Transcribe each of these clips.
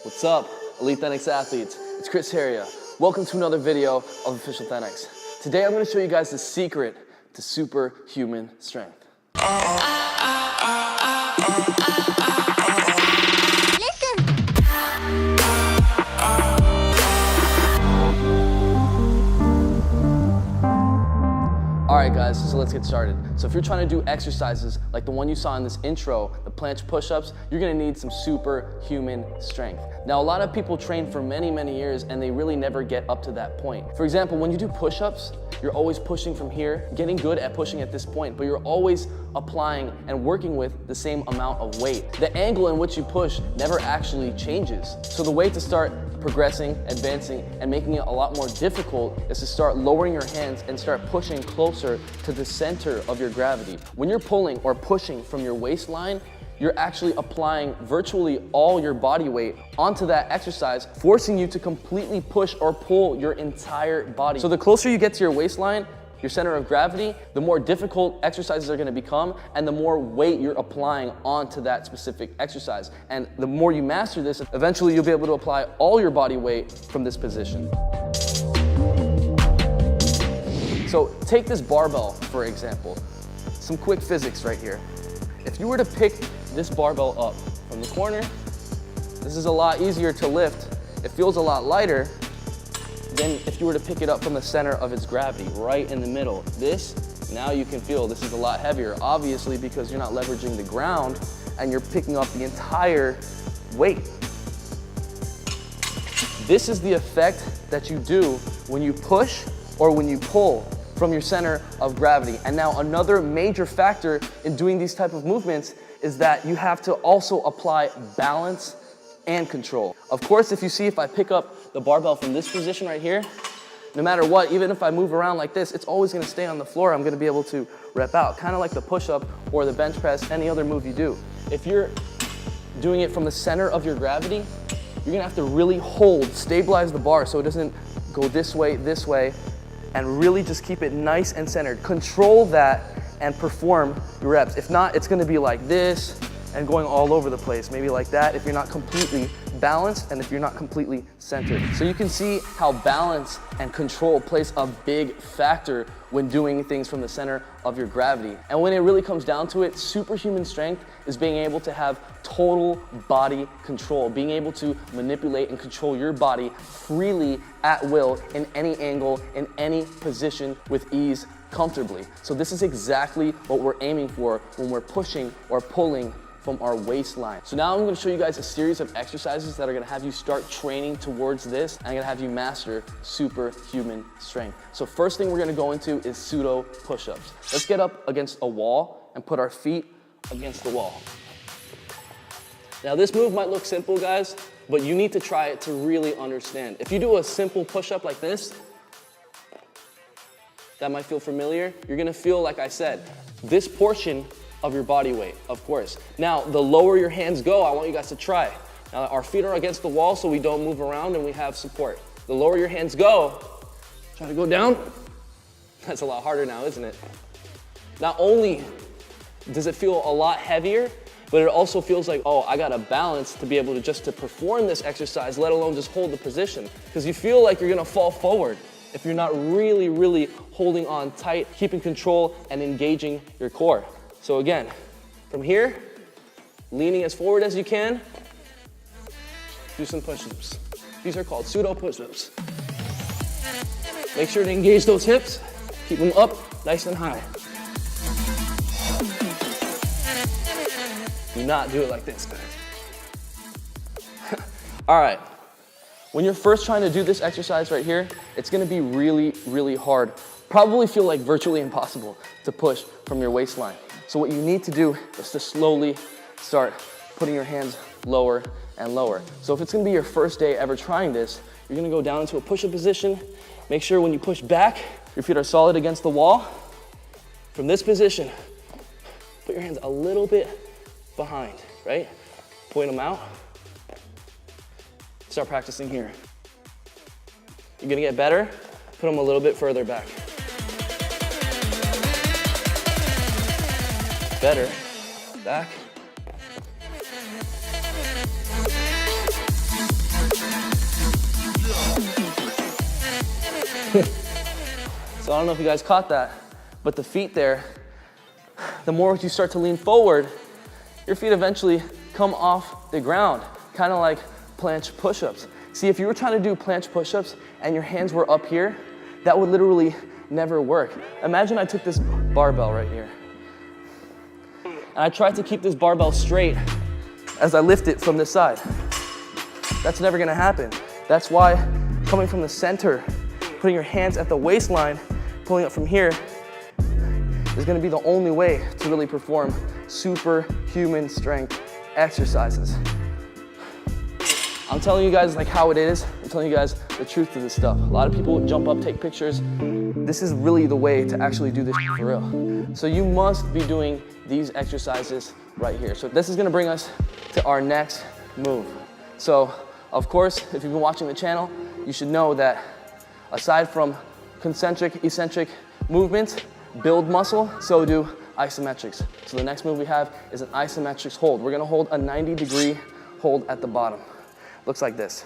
What's up, Elite Thenx athletes? It's Chris Heria. Welcome to another video of Official Thenx. Today I'm going to show you guys the secret to superhuman strength. Alright guys, so let's get started. So if you're trying to do exercises like the one you saw in this intro, the planche push-ups, you're gonna need some superhuman strength. Now a lot of people train for many years and they really never get up to that point. For example, when you do push-ups, you're always pushing from here, getting good at pushing at this point, but you're always applying and working with the same amount of weight. The angle in which you push never actually changes. So the way to start progressing, advancing, and making it a lot more difficult is to start lowering your hands and start pushing closer to the center of your gravity. When you're pulling or pushing from your waistline, you're actually applying virtually all your body weight onto that exercise, forcing you to completely push or pull your entire body. So the closer you get to your waistline, your center of gravity, the more difficult exercises are gonna become and the more weight you're applying onto that specific exercise. And the more you master this, eventually you'll be able to apply all your body weight from this position. So take this barbell, for example. Some quick physics right here. If you were to pick this barbell up from the corner, this is a lot easier to lift. It feels a lot lighter than if you were to pick it up from the center of its gravity, right in the middle. This, now you can feel this is a lot heavier, obviously because you're not leveraging the ground and you're picking up the entire weight. This is the effect that you do when you push or when you pull from your center of gravity. And now another major factor in doing these type of movements is that you have to also apply balance and control. Of course, if I pick up the barbell from this position right here, no matter what, even if I move around like this, it's always gonna stay on the floor. I'm gonna be able to rep out, kind of like the push-up or the bench press, any other move you do. If you're doing it from the center of your gravity, you're gonna have to really hold, stabilize the bar so it doesn't go this way, and really just keep it nice and centered. Control that and perform your reps. If not, it's gonna be like this and going all over the place, maybe like that if you're not completely balanced and if you're not completely centered. So you can see how balance and control plays a big factor when doing things from the center of your gravity. And when it really comes down to it, superhuman strength is being able to have total body control, being able to manipulate and control your body freely at will in any angle, in any position with ease, comfortably. So this is exactly what we're aiming for when we're pushing or pulling from our waistline. So now I'm gonna show you guys a series of exercises that are gonna have you start training towards this and gonna have you master superhuman strength. So first thing we're gonna go into is pseudo push-ups. Let's get up against a wall and put our feet against the wall. Now this move might look simple, guys, but you need to try it to really understand. If you do a simple push-up like this, that might feel familiar. You're gonna feel, like I said, this portion of your body weight, of course. Now, the lower your hands go, I want you guys to try. Now, our feet are against the wall so we don't move around and we have support. The lower your hands go, try to go down. That's a lot harder now, isn't it? Not only does it feel a lot heavier, but it also feels like, oh, I gotta balance to be able to just to perform this exercise, let alone just hold the position. Because you feel like you're gonna fall forward if you're not really holding on tight, keeping control and engaging your core. So again, from here, leaning as forward as you can, do some push-ups. These are called pseudo push-ups. Make sure to engage those hips, keep them up nice and high. Do not do it like this, guys. All right, when you're first trying to do this exercise right here, it's gonna be really hard. Probably feel like virtually impossible to push from your waistline. So what you need to do is to slowly start putting your hands lower and lower. So if it's gonna be your first day ever trying this, you're gonna go down into a push-up position. Make sure when you push back, your feet are solid against the wall. From this position, put your hands a little bit behind, right? Point them out. Start practicing here. You're gonna get better, put them a little bit further back. Better, back. So I don't know if you guys caught that, but the feet there, the more you start to lean forward, your feet eventually come off the ground, kind of like planche push-ups. See, if you were trying to do planche push-ups and your hands were up here, that would literally never work. Imagine I took this barbell right here, and I tried to keep this barbell straight as I lift it from this side. That's never gonna happen. That's why coming from the center, putting your hands at the waistline, pulling up from here, is gonna be the only way to really perform superhuman strength exercises. I'm telling you guys like how it is. I'm telling you guys the truth to this stuff. A lot of people jump up, take pictures. This is really the way to actually do this for real. So you must be doing these exercises right here. So this is gonna bring us to our next move. So of course, if you've been watching the channel, you should know that aside from concentric, eccentric movements, build muscle, so do isometrics. So the next move we have is an isometrics hold. We're gonna hold a 90-degree hold at the bottom. Looks like this.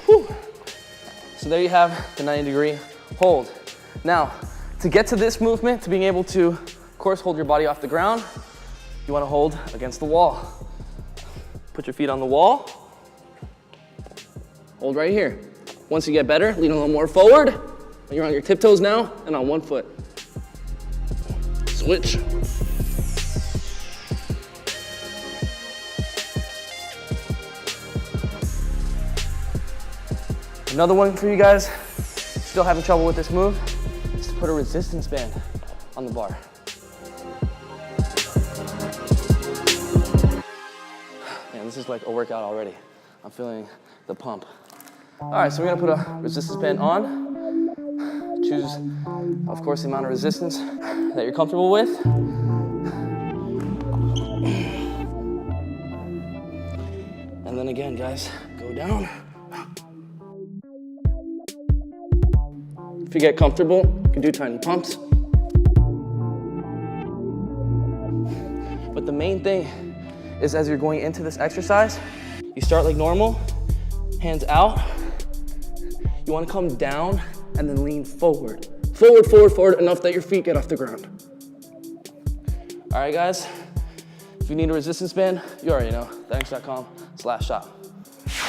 Whew. So there you have the 90-degree hold. Now, to get to this movement, to being able to, of course, hold your body off the ground, you want to hold against the wall. Put your feet on the wall. Hold right here. Once you get better, lean a little more forward. You're on your tiptoes now and on one foot. Switch. Another one for you guys, still having trouble with this move, is to put a resistance band on the bar. Man, this is like a workout already. I'm feeling the pump. All right, so we're gonna put a resistance band on. Choose, of course, the amount of resistance that you're comfortable with. And then again, guys, go down. If you get comfortable, you can do tiny pumps. But the main thing is as you're going into this exercise, you start like normal, hands out. You want to come down and then lean forward. Forward, forward, forward, enough that your feet get off the ground. All right, guys, if you need a resistance band, you already know, thanks.com/shop.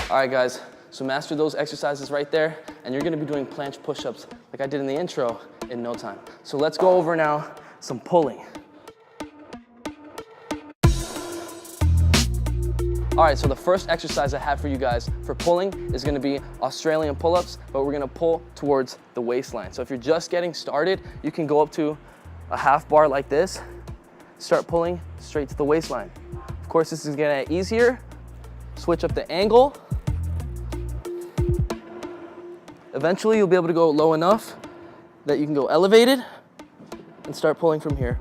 All right, guys, so master those exercises right there, and you're gonna be doing planche push-ups like I did in the intro in no time. So let's go over now some pulling. All right, so the first exercise I have for you guys for pulling is gonna be Australian pull-ups, but we're gonna pull towards the waistline. So if you're just getting started, you can go up to a half bar like this, start pulling straight to the waistline. Of course, this is gonna get easier. Switch up the angle. Eventually, you'll be able to go low enough that you can go elevated and start pulling from here.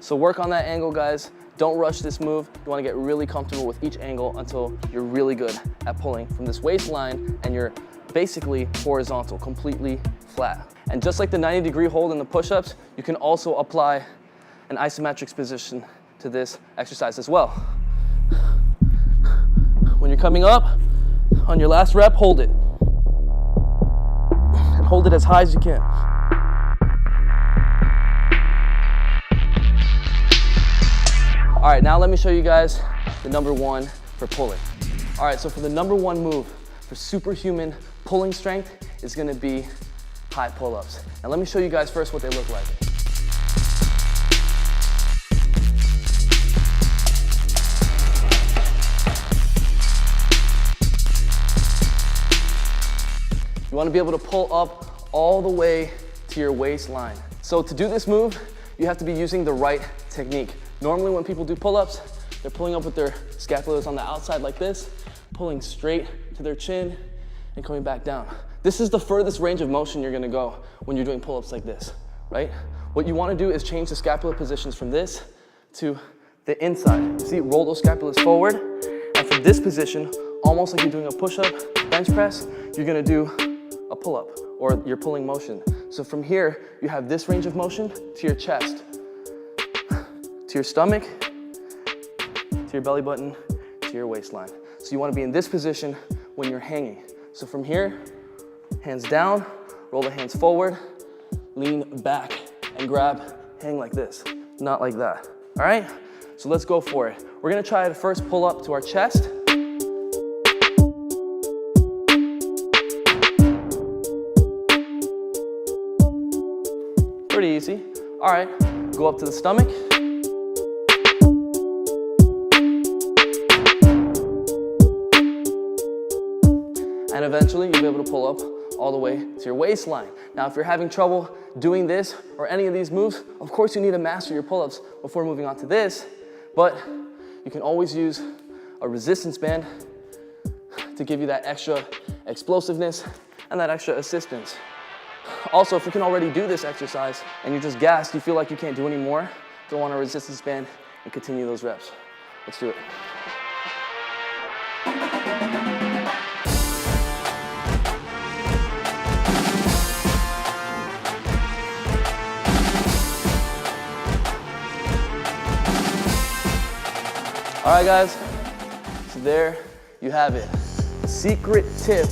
So work on that angle, guys. Don't rush this move. You want to get really comfortable with each angle until you're really good at pulling from this waistline and you're basically horizontal, completely flat. And just like the 90-degree hold in the push-ups, you can also apply an isometrics position to this exercise as well. When you're coming up, on your last rep, hold it. And hold it as high as you can. All right, now let me show you guys the number one for pulling. All right, so for the number one move for superhuman pulling strength is gonna be high pull-ups. Now let me show you guys first what they look like. You wanna be able to pull up all the way to your waistline. So to do this move, you have to be using the right technique. Normally when people do pull-ups, they're pulling up with their scapulas on the outside like this, pulling straight to their chin and coming back down. This is the furthest range of motion you're gonna go when you're doing pull-ups like this, right? What you want to do is change the scapular positions from this to the inside. See, roll those scapulas forward. And from this position, almost like you're doing a push-up, bench press, you're gonna do a pull-up or your pulling motion. So from here, you have this range of motion to your chest, to your stomach, to your belly button, to your waistline. So you wanna be in this position when you're hanging. So from here, hands down, roll the hands forward, lean back and grab, hang like this, not like that, all right? So let's go for it. We're gonna try to first pull up to our chest. Pretty easy. All right, go up to the stomach. And eventually you'll be able to pull up all the way to your waistline. Now, if you're having trouble doing this or any of these moves, of course you need to master your pull-ups before moving on to this, but you can always use a resistance band to give you that extra explosiveness and that extra assistance. Also, if you can already do this exercise and you're just gassed, you feel like you can't do any more, throw on a resistance band and continue those reps. Let's do it. All right, guys, so there you have it. Secret tip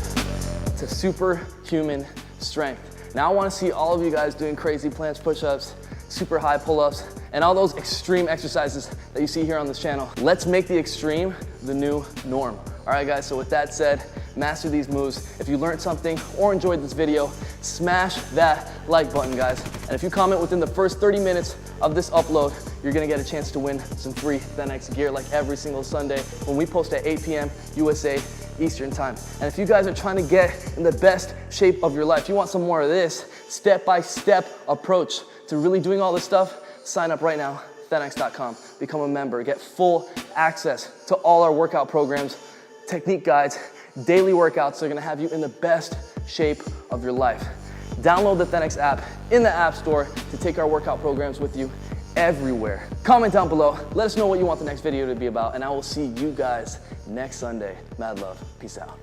to superhuman strength. Now I wanna see all of you guys doing crazy planche push-ups, super high pull-ups, and all those extreme exercises that you see here on this channel. Let's make the extreme the new norm. All right, guys, so with that said, master these moves. If you learned something or enjoyed this video, smash that like button, guys. And if you comment within the first 30 minutes of this upload, you're gonna get a chance to win some free ThenX gear like every single Sunday when we post at 8 p.m. USA Eastern Time. And if you guys are trying to get in the best shape of your life, you want some more of this step-by-step approach to really doing all this stuff, sign up right now, ThenX.com. Become a member, get full access to all our workout programs, technique guides, daily workouts that are gonna have you in the best shape of your life. Download the ThenX app in the App Store to take our workout programs with you everywhere. Comment down below, let us know what you want the next video to be about, and I will see you guys next Sunday. Mad love, peace out.